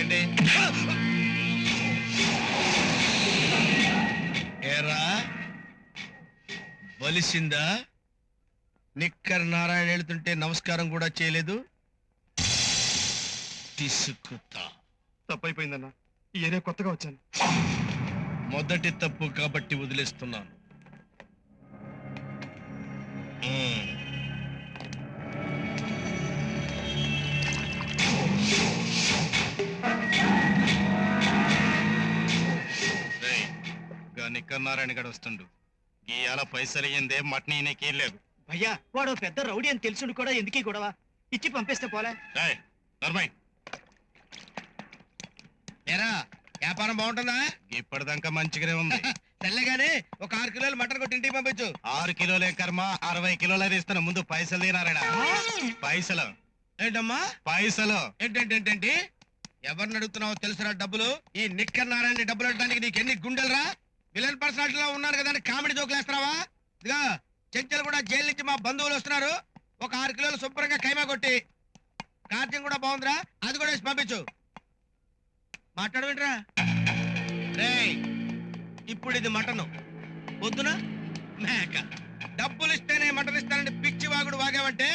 ఏంటి ఏరా బలిసిందా? నిక్కర్ నారాయణ వెళ్తుంటే నమస్కారం కూడా చేయలేదు. తీసుకుతా. తప్పైపోయిందన్నా, ఈ ఏరియా కొత్తగా వచ్చాను. మొదటి తప్పు కాబట్టి వదిలేస్తున్నాను. నిక్కర్ నారాయణ గడు వస్తుండు. గీయాల పైసలు అయ్యిందే మటన్ ఈయనకేం లేదు. భయ్యా వాడు పెద్ద రౌడీ అని తెలుసుడు కూడా ఎందుకీ గొడవ? ఇచ్చి పంపిస్తే పోలే. ఏరా వ్యాపారం బాగుంటుందా? ఇప్పటిదాకా మంచిగానే ఉంది. తెల్లగానే ఒక 6 కిలోలు మటన్ కొట్టి ఇంటికి పంపించు. 6 కిలోలే కర్మ, 60 కిలోలు ఇస్తాను. ముందు పైసలు తినారాయణ. పైసలు ఏంటమ్మా? పైసలు ఏంటంటే ఎవరిని అడుగుతున్నావో తెలుసురా? డబ్బులు ఈ నిక్కర్ నారాయణ డబ్బులు అడడానికి నీకు ఎన్ని గుండెలరా? విలన్ పర్సనాలిటీలో ఉన్నారు కదా అని కామెడీ జోకులేస్తున్నావా? ఇదిగా చెంచలు కూడా జైలు నుంచి మా బంధువులు వస్తున్నారు. ఒక 6 కిలోలు శుభ్రంగా కైమా కొట్టి, కార్యం కూడా బాగుందిరా, అది కూడా వేసి పంపించు. మాట్లాడవేంట్రా? రేయ్ ఇప్పుడు ఇది మటను, పొద్దున మేక. డబ్బులు ఇస్తేనే మటన్ ఇస్తానని పిచ్చి వాగుడు వాగావంటే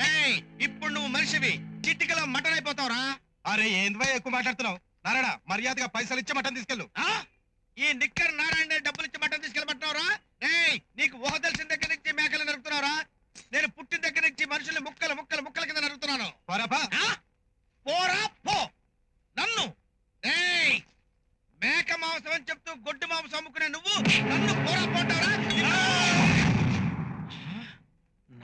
రేయ్ ఇప్పుడు నువ్వు మనిషివి, చిటికలో మటన్ అయిపోతావురా. అరే ఏంద్వా ఎక్కువ మాట్లాడుతున్నావు? నారాయణ మర్యాదగా పైసలు ఇచ్చి మటన్ తీసుకెళ్ళు. ఈ నిక్కర్ నారాయణ డబ్బులు ఇచ్చి మటన్ తీసుకెళ్ళమంటున్నావురా? రేయ్ నీకు ఊహ తెలిసిన దగ్గర నుంచి మేకలు నరుకుతున్నావురా? నేను పుట్టిన దగ్గర నుంచి మనుషుల్ని ముక్కలు ముక్కలు ముక్కల కింద నరుకుతున్నాను. పోరా పో. నన్ను రేయ్ మేక మాంసం అని చెప్తూ గొడ్డు మాంసం అమ్ముకునే నువ్వు నన్ను పోరా పోంటావురా?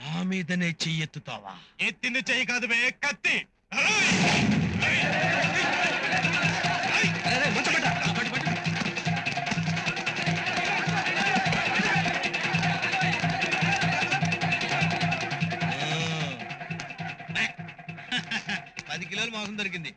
నా మీదనే చెయ్యెత్తుతావా? ఎత్తింది చెయ్యి కాదు బే, కత్తి. కిలోలు మాంసం దొరికింది.